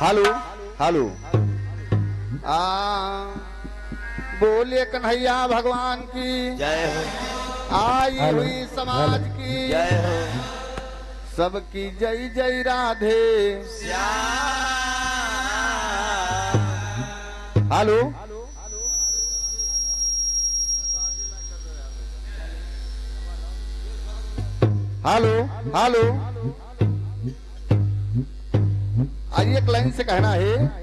Hello hello आ बोलिए कन्हैया भगवान की जय हो। आई हुई समाज की जय हो। सबकी जय जय Radhe Shyam. Hello hello hello आइए एक लाइन से कहना है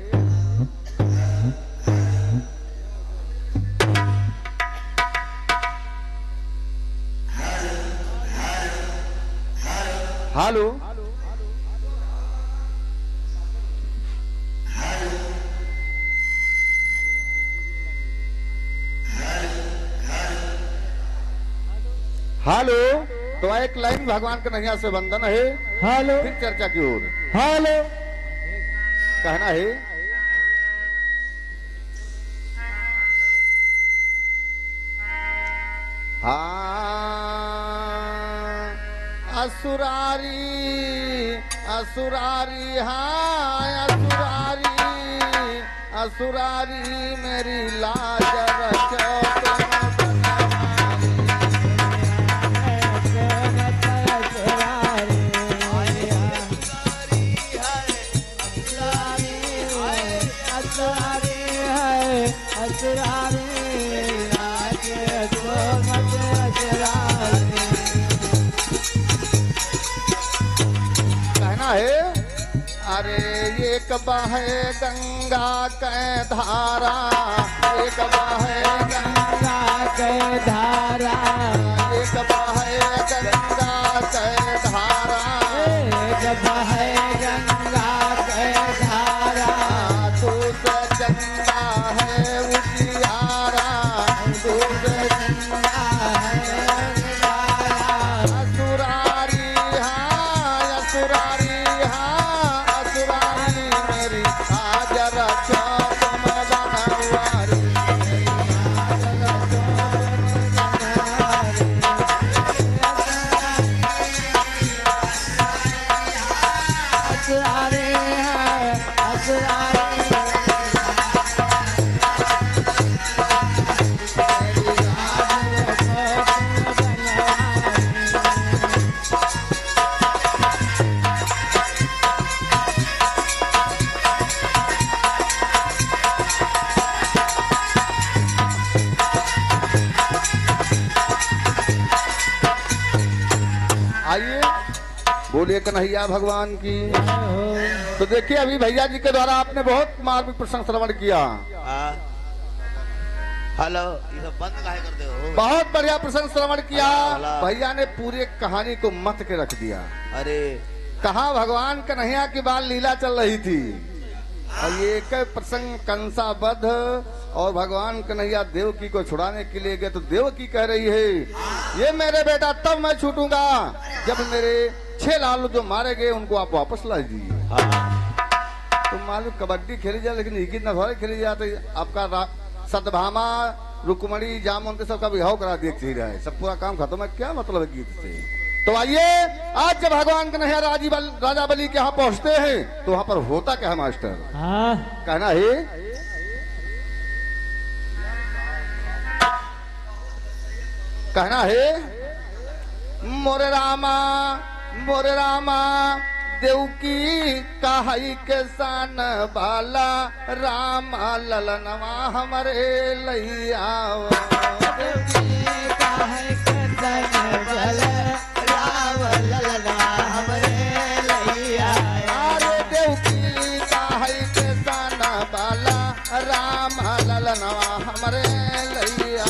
हेलो हेलो तो एक लाइन भगवान कन्हैया से वंदन है। हेलो फिर चर्चा की ओर हेलो कहना है हाँ असुरारी असुरारी हाँ असुरारी असुरारी मेरी लाज रखो कहना है अरे एक बहे गंगा के धारा एक बहे गंगा के धारा एक बहे गंगा के धारा एक बहे गंगा के धारा तू से चंदा है उजियारा तू से चंदा है असुरारी हाँ असुरारी हाँ असुरारी मेरी आज रखो तुम बनवारी असुरारी है असुरारी आइए बोलिए कन्हैया भगवान की। तो देखिए अभी भैया जी के द्वारा आपने बहुत मार्मिक प्रसंग श्रवण किया। हाँ। हेलो ये सब बंद काहे करते हो? बहुत बढ़िया प्रसंग श्रवण किया। हेलो। भैया ने पूरे कहानी को मत के रख दिया। अरे कहा भगवान कन्हैया की बाल लीला चल रही थी और ये एक प्रसंग कंसाबद्ध और भगवान कन्हैया देवकी को छुड़ाने के लिए गए तो देवकी कह रही है ये मेरे बेटा तब मैं छूटूंगा जब मेरे 6 लालू जो मारे गए उनको आप वापस ला दीजिए। हाँ। तो मालूम कबड्डी खेली जाए लेकिन इक्कीस न थोड़े खेली जाते आपका सतभामा रुक्मणी जामुन सबका विवाह करा दिया चाहिए है सब पूरा काम खत्म है क्या मतलब है गीत से। तो आइए आज जब भगवान कन्हैया राजा बलि के यहाँ पहुंचते हैं तो वहां पर होता क्या है मास्टर हाँ कहना है कहना है मोरे रामा देवकी कहाई के सान बाला राम ललनवा हमारे लैया देवकी कहाई के सान बाला राम ललनवा हमारे लैया अरे देवकी कहाई के सान बाला राम ललनवा हमारे लैया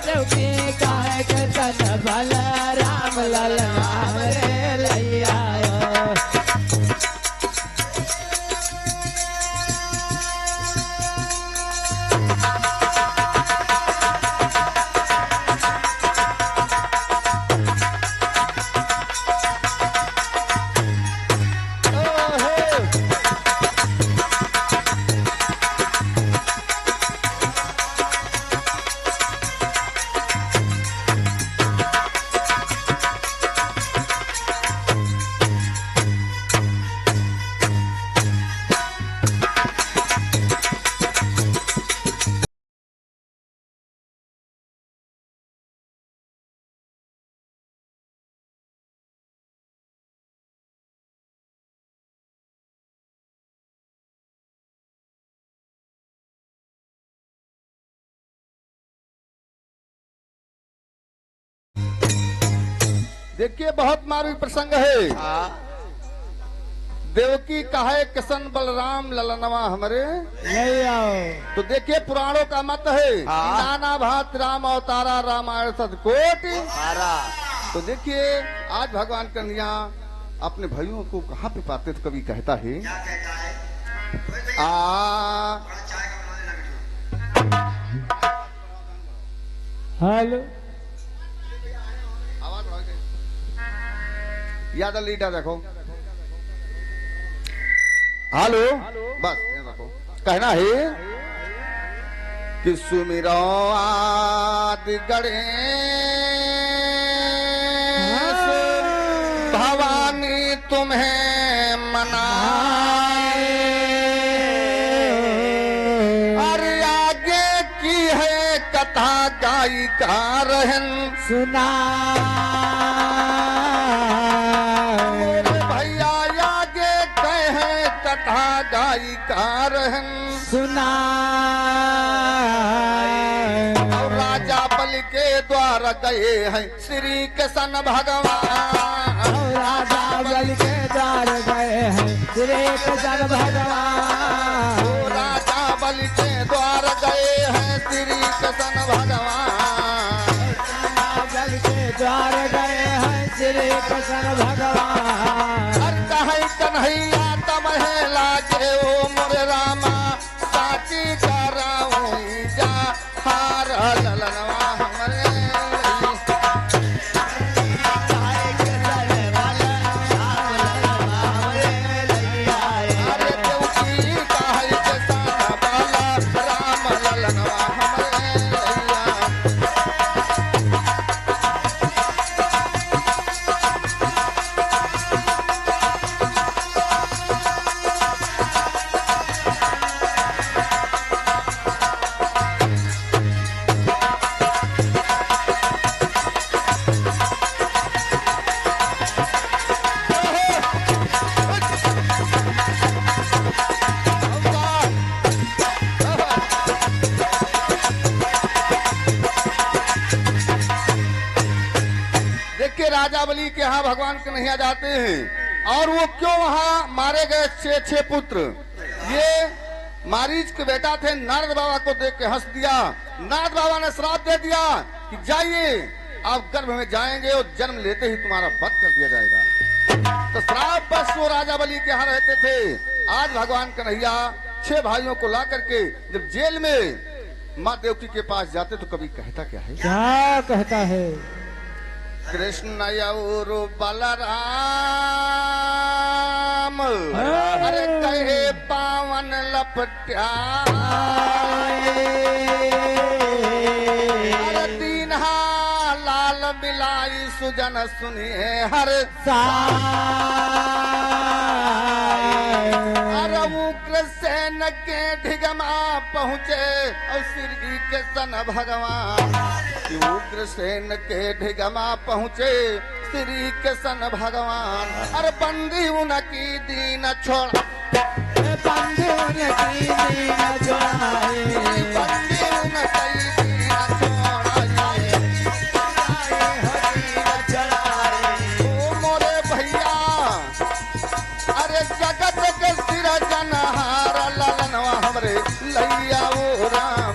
देवकी काहे के सन भला राम ललना हमरे लैया देखिए बहुत मार्मिक प्रसंग है। हाँ देवकी कहे किशन बलराम ललनवा हमरे। ले आओ। तो देखिए पुराणों का मत है कि हाँ। नाना भात राम अवतारा रामायण सतकोट। सारा तो देखिए आज भगवान कन्हैया अपने भाइयों को कहाँ पे पाते तो कवि कहता है हेलो। आवाज बढ़ा के। याद लीडर देखो। हेलो बस ये रखो। कहना है कि सुमिरो आदि गणेश भवानी तुम्हें मनाए। अरे आगे की है कथा गाई का रहन सुना। भैया आगे कहे कथा गाई का रहन सुना। और राजा बल के द्वार गए हैं श्री कृष्ण भगवान। और राजा बल के द्वार गए हैं श्री कृष्ण भगवान। ओ राजा बल के द्वार गए हैं श्री कृष्ण भगवान। बल के द्वार गए हैं श्री कृष्ण भगवान। हर कहे कन्हैया तमहे लागे ओ मोरे रामा साची कराऊं जा हार ललनवा हमरे। अरे देवकी कहे के साना बाला राम ललनवा हमरे लैया। देखिए राजा बलि के यहाँ भगवान कन्हैया जाते हैं और वो क्यों वहाँ मारे गए छह पुत्र। ये मारीच के बेटा थे। नारद बाबा को देख के हंस दिया। नारद बाबा ने श्राप दे दिया कि जाइए आप गर्भ में जाएंगे और जन्म लेते ही तुम्हारा वध कर दिया जाएगा। तो श्राप बस वो राजा बलि के यहाँ रहते थे। आज भगवान कन्हैया 6 भाइयों को ला करके जब जेल में माँ देवकी के पास जाते तो कभी कहता क्या है। क्या कहता है। कृष्ण और बलराम अरे कहे पावन लपट्या। अरे दीन्हा लाल मिलाई सुजन सुनिए हर अरे उग्रसेन के ढिगमा पहुँचे और श्री कृष्ण भगवान। उग्रसेन के ढिगमा पहुँचे श्री कृष्ण भगवान। अरे बंदी उनकी दीन छोड़ बंदी उनकी दीन छोड़ाए। बंदी उनकी दीन छोड़ाए। ओ मोरे भैया अरे जगत के सिर जनहार ललनवा हमरे लैया ओ राम।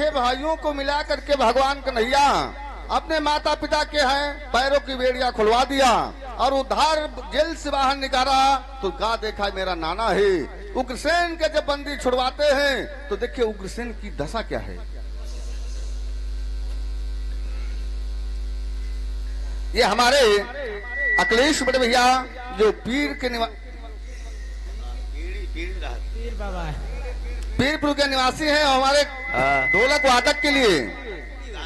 6 भाइयों को मिला करके भगवान कन्हैया अपने माता पिता के हैं पैरों की बेड़ियां खुलवा दिया और उधार जेल से बाहर निकाला तो गा देखा मेरा नाना है। उग्रसेन के जब बंदी छुड़वाते हैं तो देखिए उग्रसेन की दशा क्या है। ये हमारे अखिलेश बड़े भैया जो पीर के पीर बाबा है। पीरपुर के निवासी हैं और हमारे ढोलक वादक के लिए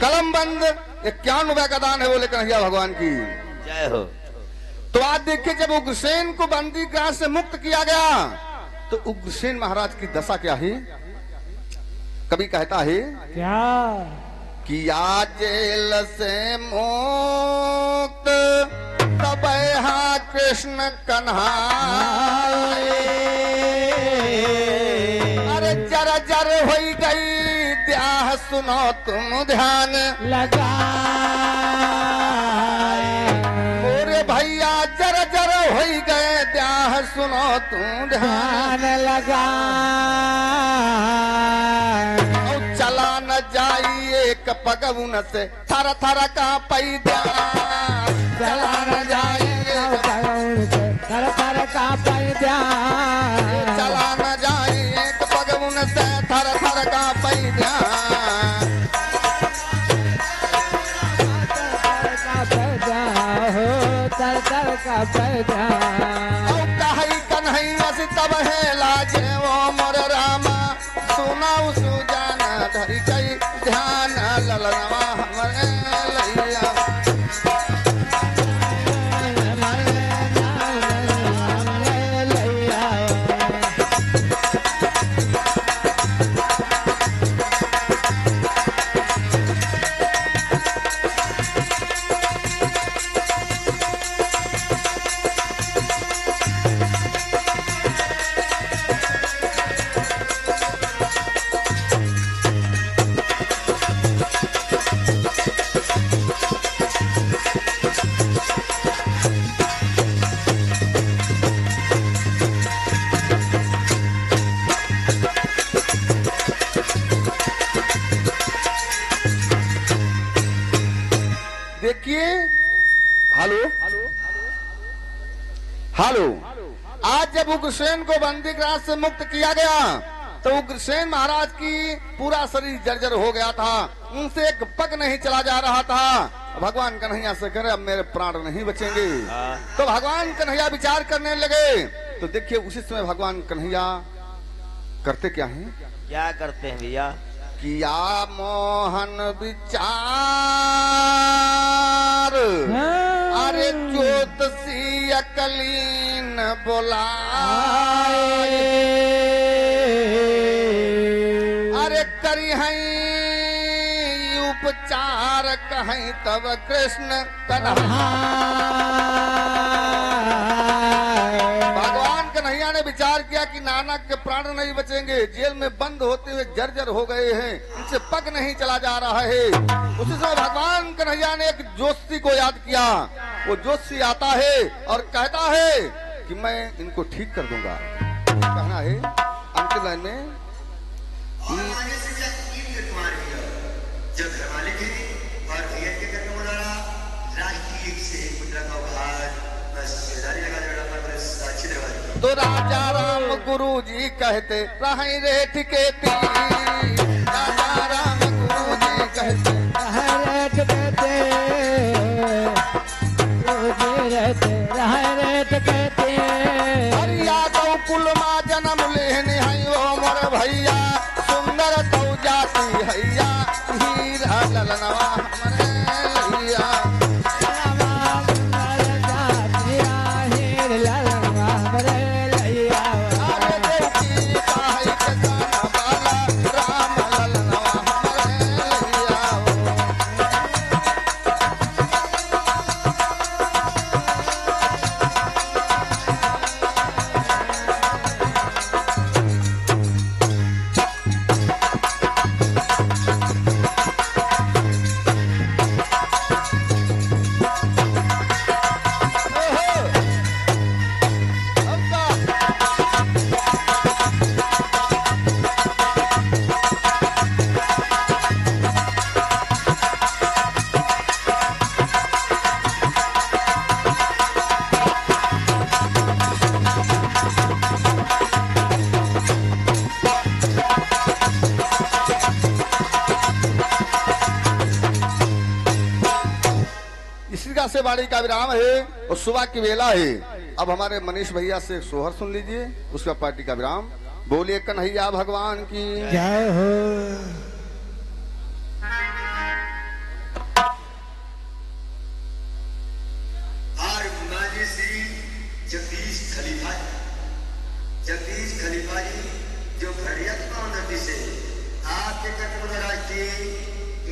कलम बंद 51 रुपए का दान है बोले कन्हैया भगवान की जय हो। तो आज देखिए जब उग्रसेन को बंदी गृह से मुक्त किया गया तो उग्रसेन महाराज की दशा क्या है। कभी कहता है क्या कि आज जेल से मुक्त तब यहाँ कृष्ण कन्हाए अरे जर जर हो गई त्याह सुनो तुम ध्यान लगा मोरे भैया जर जर हो गए त्याह सुनो तुम ध्यान ध्यान लगा और चला न जाइए एक पगउन से थर थर का पैदा चला न जाएंगे थर थर का पैदा चला न जाइए एक पगउन से थर थर का पैदा हो तर तर का पैदा और कहीं कन्हैया से तब है लाजे वो मोर रामा सुनाऊ सुजाना धरी कई ध्यान ललनवा हमरे लैया देखिए हेलो हेलो आज जब उग्रसेन को बंदी गृह से मुक्त किया गया तो उग्रसेन महाराज की पूरा शरीर जर्जर हो गया था। उनसे एक पग नहीं चला जा रहा था। भगवान कन्हैया से करे अब मेरे प्राण नहीं बचेंगे। तो भगवान कन्हैया विचार करने लगे तो देखिए उसी समय भगवान कन्हैया करते क्या हैं। क्या करते हैं भैया। किया मोहन विचार अरे ज्योतिषी अकलीन बोलाए अरे करी हैं उपचार कहीं तब कृष्ण भगवान कन्हैया ने विचार किया कि नानक के प्राण नहीं बचेंगे। जेल में बंद होते हुए जर्जर हो गए हैं। इनसे पग नहीं चला जा रहा है। उसी समय भगवान कन्हैया ने एक जोशी को याद किया। वो जोशी आता है और कहता है कि मैं इनको ठीक कर दूंगा। कहना है अंतिम लाइन में जब घरवाले थे और भैया के घर में बुलाना राष्ट्रीय एक से एक मुद्रा का उपहार बस लगा पर साक्षी दरबार तो राजा राम गुरु जी कहते रहे रे ठिकेती राजा राम गुरु जी कहते रहे ठिकेती रहे ठिकेती हरिया गौ कुल माँ जन्म लेने हैं वो मोर भैया सुंदर तो जाती हैया हीरा ललनवा हमरे लैया अरे देखी काहे के जाना बाला राम से वाणी का विराम है और सुबह की वेला है। अब हमारे मनीष भैया से सोहर सुन लीजिए, उसका पार्टी का विराम। बोलिए कन्हैया भगवान की जय हो। और माजी श्री जगदीश खलीफा जी जो घड़िया नदी से आपके कटपुर राष्ट्रीय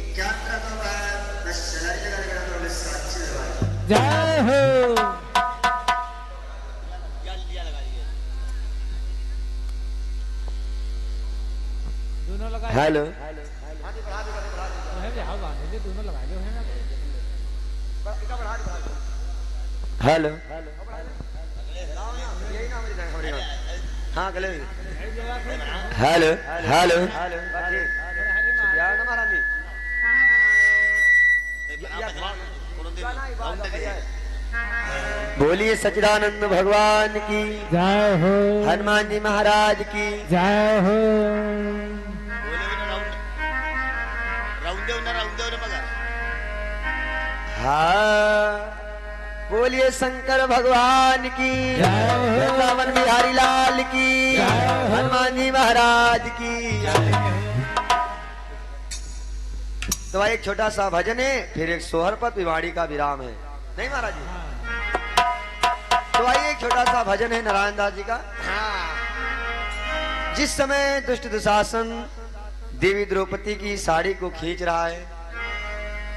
इक्यावन का बाद मैं शहरी जगह साक्षी लगा। जय हो। दोनों लगा। हेलो दोनों लगा दो है ना। हेलो हाँ अगले हेलो हेलो बोलिए सच्चिदानंद भगवान की जय हो। हनुमान जी महाराज की जय हो। हाँ बोलिए शंकर भगवान की जय हो। वृंदावन बिहारी लाल की जय हो। हनुमान जी महाराज की। तो एक छोटा सा भजन है, फिर एक सोहर पर विवाड़ी का विराम है, नहीं महाराज जी? तो आइए एक छोटा सा भजन है नारायण दास जी का। जिस समय दुष्ट दुशासन देवी द्रौपदी की साड़ी को खींच रहा है,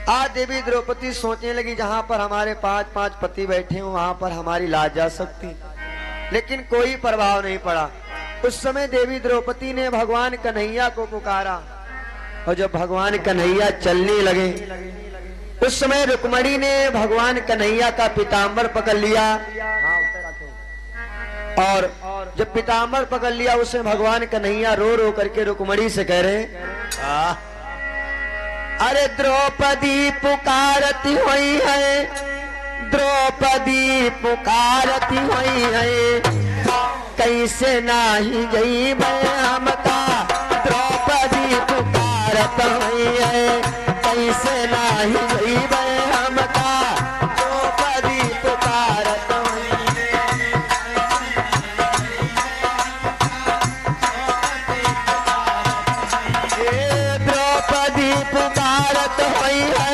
आज देवी द्रौपदी सोचने लगी जहां पर हमारे 5-5 पति बैठे हो वहां पर हमारी लाज जा सकती, लेकिन कोई प्रभाव नहीं पड़ा। उस समय देवी द्रौपदी ने भगवान कन्हैया को पुकारा और जब भगवान कन्हैया चलने लगे उस समय रुक्मणी ने भगवान कन्हैया का पीताम्बर पकड़ लिया और जब पीताम्बर पकड़ लिया उसमें भगवान कन्हैया रो रो करके रुक्मणी से कह रहे अरे द्रौपदी पुकारती हुई है, द्रौपदी पुकारती हुई है, कैसे नाही गई मैं हमका, द्रौपदी पुकारत हुई है, कैसे नाही गई मैं हमका, द्रौपदी पुकारत हुई है। द्रौपदी पुकारत हुई है,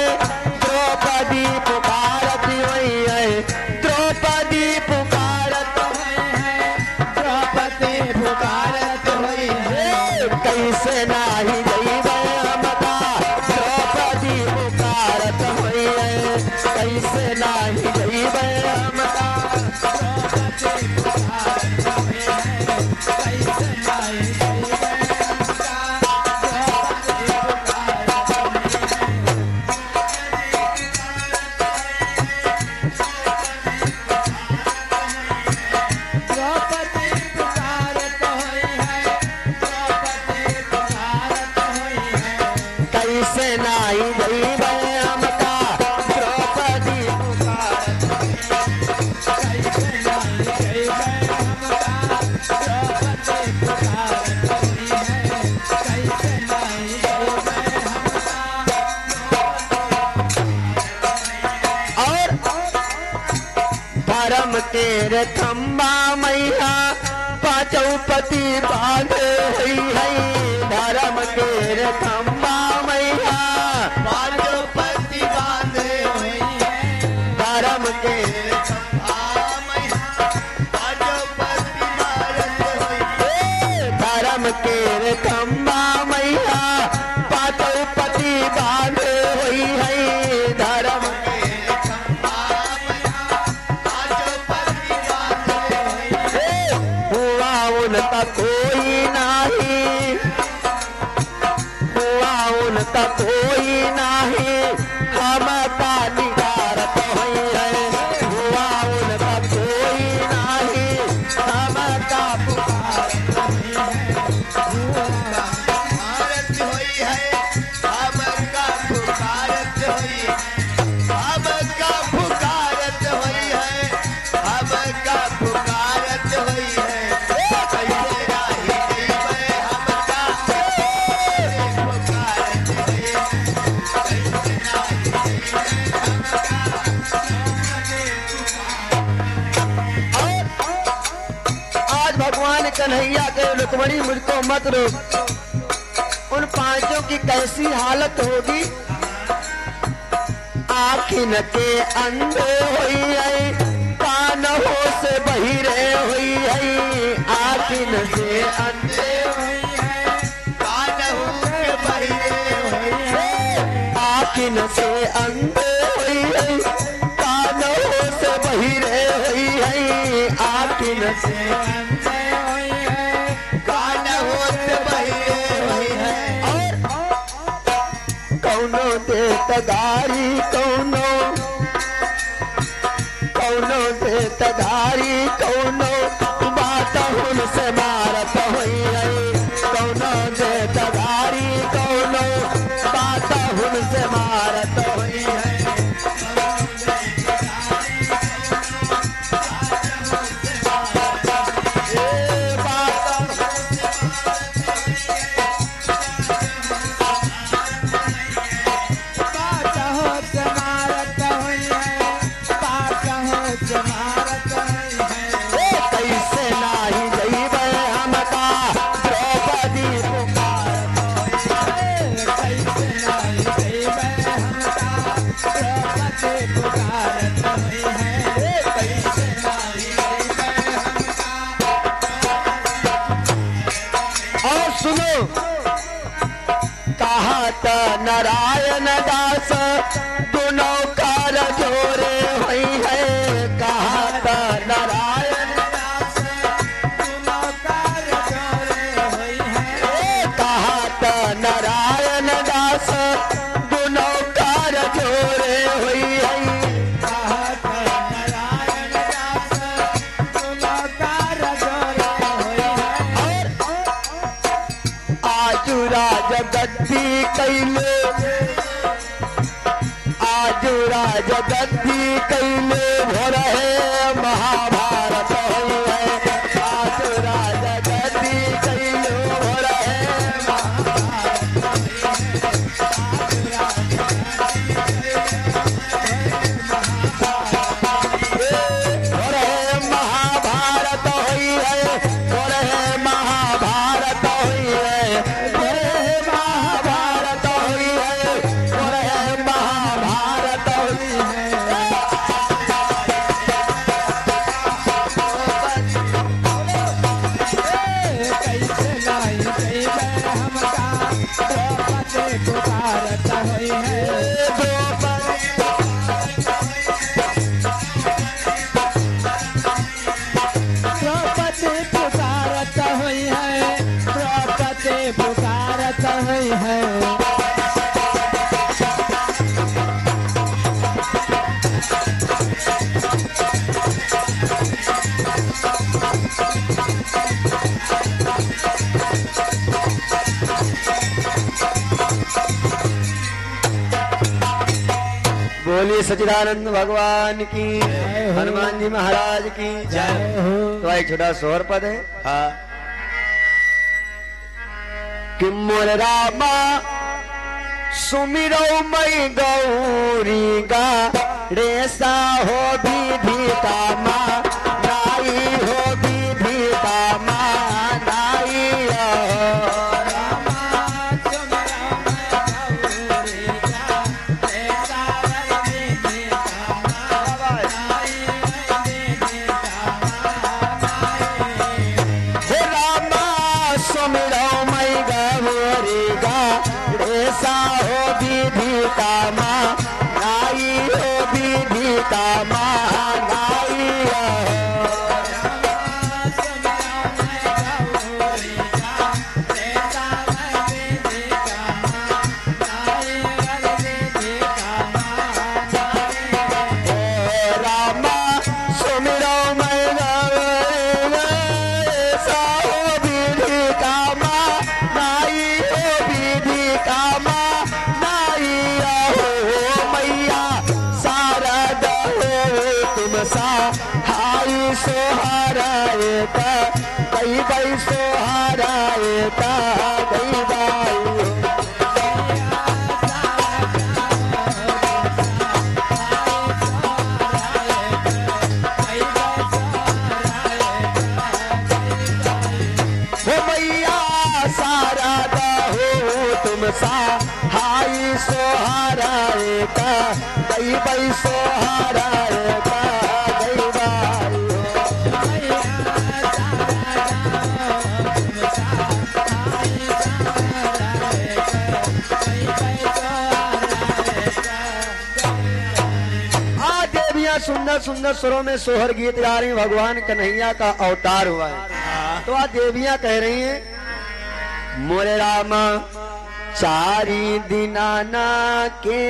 द्रौपदी पुकारत हुई है, द्रौपदी पुकारत हुई है, द्रौपदी पुकारत हुई है, कैसे नाही गई मैं हमका, द्रौपदी पुकारत हुई है, कैसे नाही गई मैं हमका। द्रौपदी पुकारत हुई है, कैसे नहीं गई मैं हमका, द्रौपदी पुकारत हुई है, द्रौपदी पुकारत हुई है, कैसे नाही गई मैं हमका, द्रौपदी पुकारत कैसे नहीं गई मैं हमका, द्रौपदी पुकारत हुई है, कैसे नहीं गई मैं हमका। और धर्म के रे खम्बा मैया पांचों पति बांधे हुई है, धर्म के रे खम्बा मैया पांचों पति बांधे हुई है, धर्म के रे खम्बा मैया पांचों पति बांधे हुई है, धर्म के रे खम्बा मैया पांचों पति बांधे हुई है, धर्म के रे खम्बा मैया पांचों पति बांधे हुई है। हुआ उनका कोई नहीं, हुआ उनका कोई नहीं, हमका निगारत हुई है, हुआ उनका कोई नहीं, हमका पुकारत हुई है, पुकारत हुई है, हमका पुकारत हुई है, हमका पुकारत हुई है, हमका पुकारत हुई है, कैसे राही गई मैं हमका, पुकारत हुई है, कन्हैया के रुक्मणी मुझको मत रोक। उन पांचों की कैसी हालत होगी? आखिन के अंधे हुई है, कानों से बहिरे हुई है। आखिन से अंधे हुई है, कानों से बहिरे हुई है। आखिन से अंधे हुई है, कानों से बहिरे हुई है। आखिन से अंधे हुई है, कानों से बहिरे हुई है। और कौनो देत गारी, कौनो देत गारी, कौनो बात उनसे मारत हुई है। कौनो देत गारी, कौनो बात उनसे मारत हुई है। नारायण दास दोनों कार जोरे हुई है। कहा था नारायण दास दोनों कार जोरे हुई है। कहा था नारायण दास दोनों कार जोरे हुई है। कहा था नारायण दास दोनों कार जोरे हुई है। और आजू राज गद्दी कैले, आजू राज गद्दी कैले भोर है महाभारत हुई है। आजू राज गद्दी कैले भोर है महाभारत हुई है। भोर है महाभारत हुई है। भोर है महाभारत हुई है। बोलिए सच्चिदानंद भगवान की, हनुमान जी महाराज की जय। तो एक छोटा सोहर पद है। हाँ। कि मोर रामा सुमिरो मई गौरी गा रेसा हो विधि कामा, नाई हो विधि कामा, नाई तुम सा हाई सोहारा का गई बई सोहारा का गई बाई हो। आज देवियां सुंदर सुंदर स्वरों में सोहर गीत गा रही, भगवान कन्हैया का अवतार हुआ है। तो आज देवियां कह रही हैं मोरे रामा चारी दिनाना के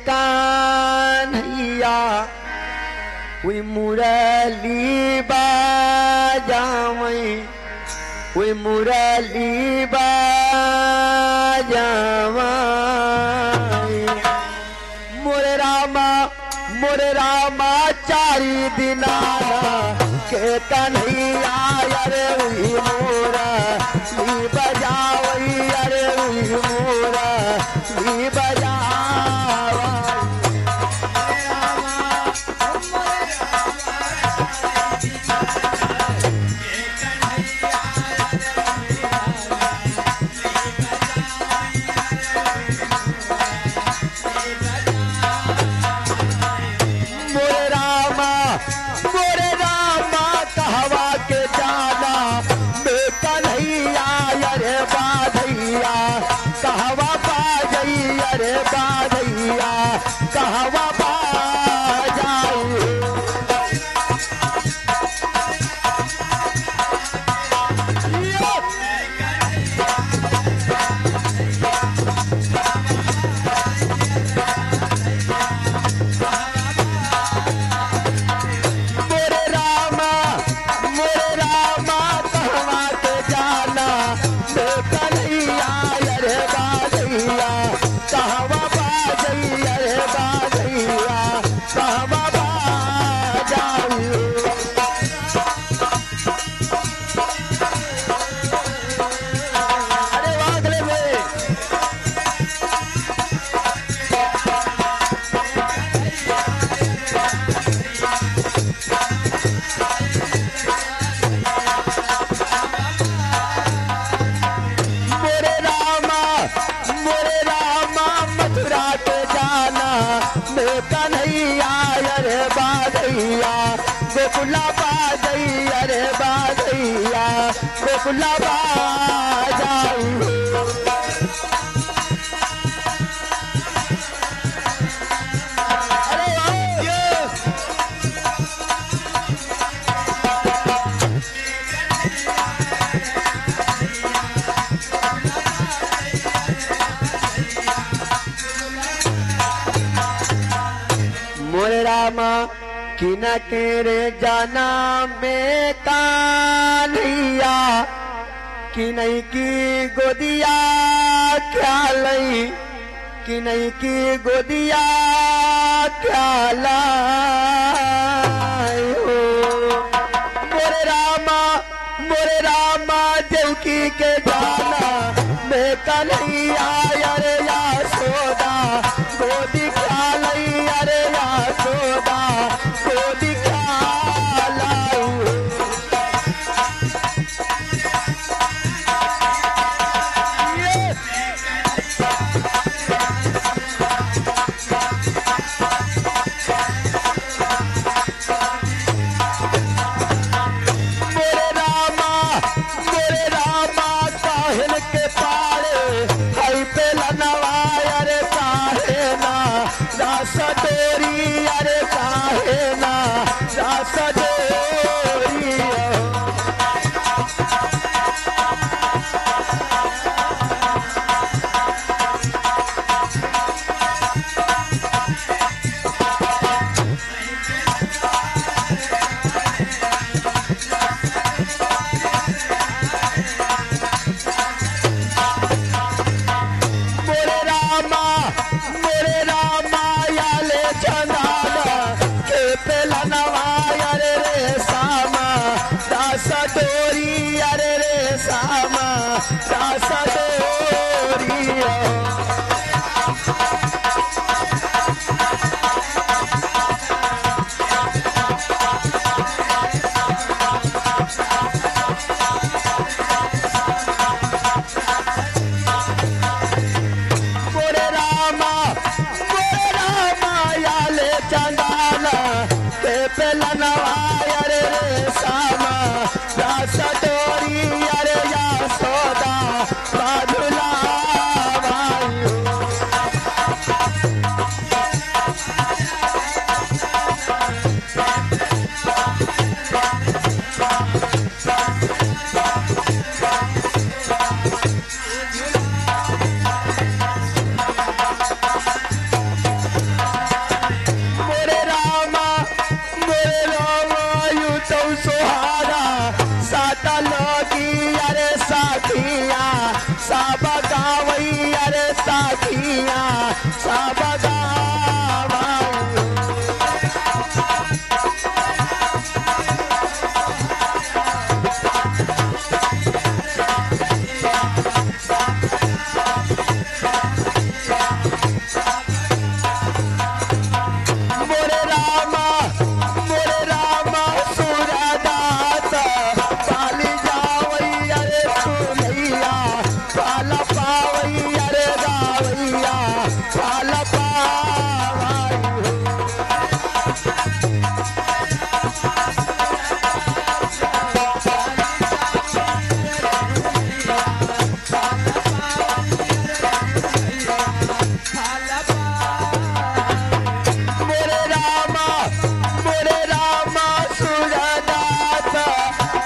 कान्हैया कोई मुरली बाजावई कोई मुरली बाजावई मोरे रामा चारी दिनाना के कन्हैया अरे उही मोरा ली बजावई अरे उही मोरा ली बजावई। मोरे रामा कहवा के जाना मैं कन्हैया अरे बाधैया कहवा बाजई अरे बाधैया कहवा बाजाई। कन्हैया अरे बाधैया गोकुला बाजई अरे बाधैया गोकुला बाजाई। मोरे रामा किन केरे जाना में कान्हैया कि नहीं की गोदिया क्या लई कि नहीं की गोदिया क्या लाई हो। मोरे रामा देवकी के जाना मैं कन्हैया अरे यासोदा गोदी क्या लई अरे यासोदा गोदी क्या लाई। मोरे रामा काहिल के पारे हई पे लनवा सोनवा अरे रे सामा दास डोरी अरे या सोदा बाधुला वायु मोरे रामा यू तो सुहारा साता लोगी अरे साथिया सब गावई अरे साथिया सब गावई मोरे रामा सूरदास पाली जावई अरे सुनैया पाल पावई अरे गावैया पाल पावई मोरे रामा सूरदास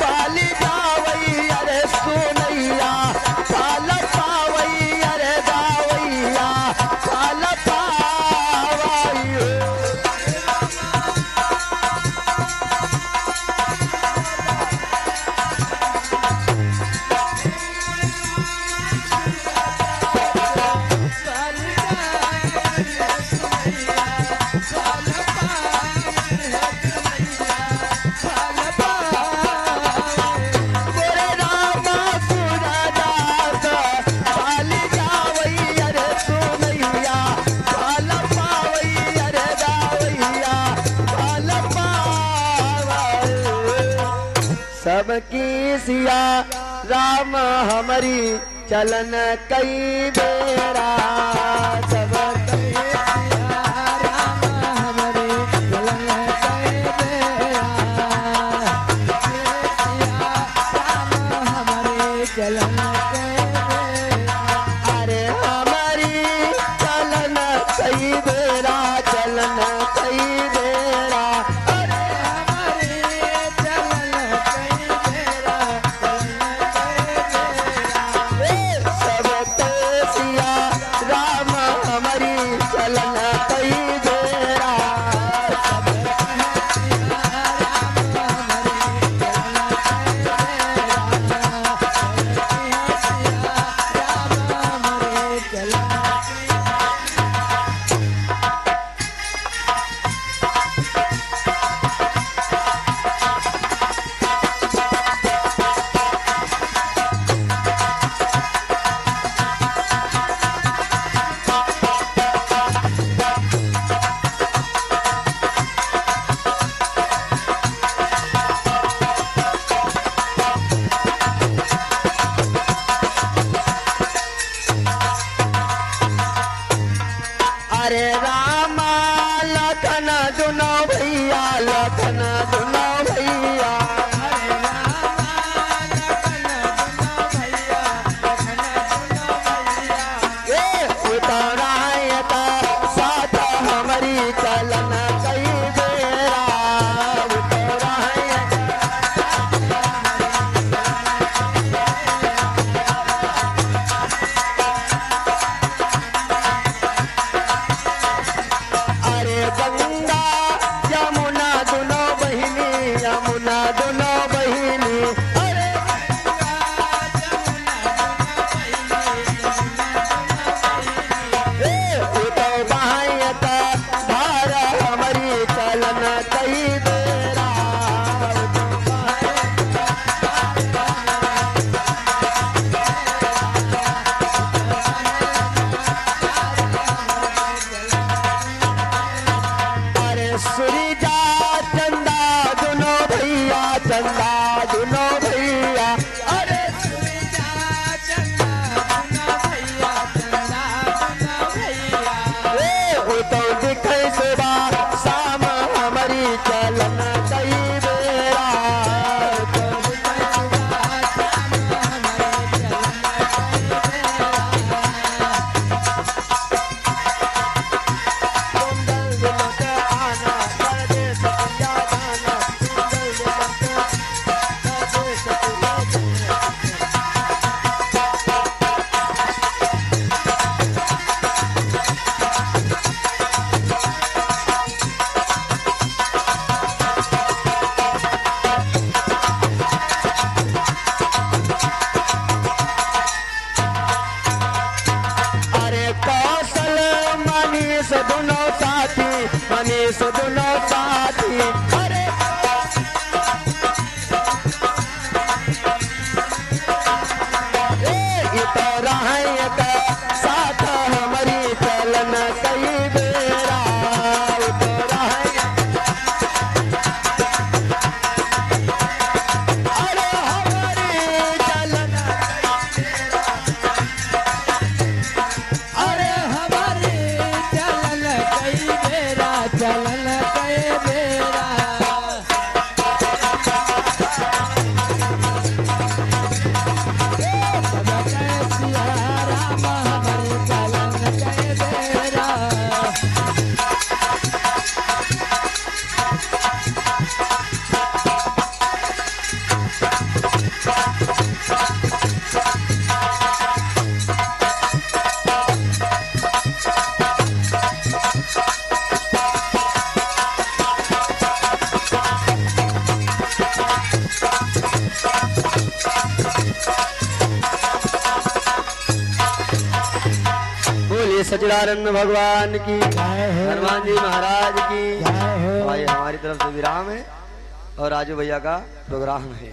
पाली जावई अरे सुनैया पाल पावई अरे गावैया पाल पावई मोरे रामा सूरदास पाली जावई अरे सुनैया पाल पावई अरे गावैया पाल पावई सबकी सिया राम हमारी चलन कई बेरा सबकी अरे हमारी चलन कई बेरा चलन कई बेरा अरे सब सिया राम हमारी चलन कई बेरा अरे रामा लखन दुनो भैया लखन दुनो भैया उतरायता साथ हमारी चलन कई बेरा उतरायता मनीष दोनों साथी, मनीष दोनों साथी। अरे ये तो रहे का साथ हमारी चलन कई बेरा, ये तो रहे। अरे हमारी चलन, अरे हमारे चलन कई बेरा, चलन कई बेरा। सब कहे सिया राम हमारे चलन कई बेरा। बोलिए सच्चिदानंद भगवान की, जय हो। हनुमान जी महाराज की। जय हो। भाई हमारी तरफ से विराम है और राजू भैया का प्रोग्राम है।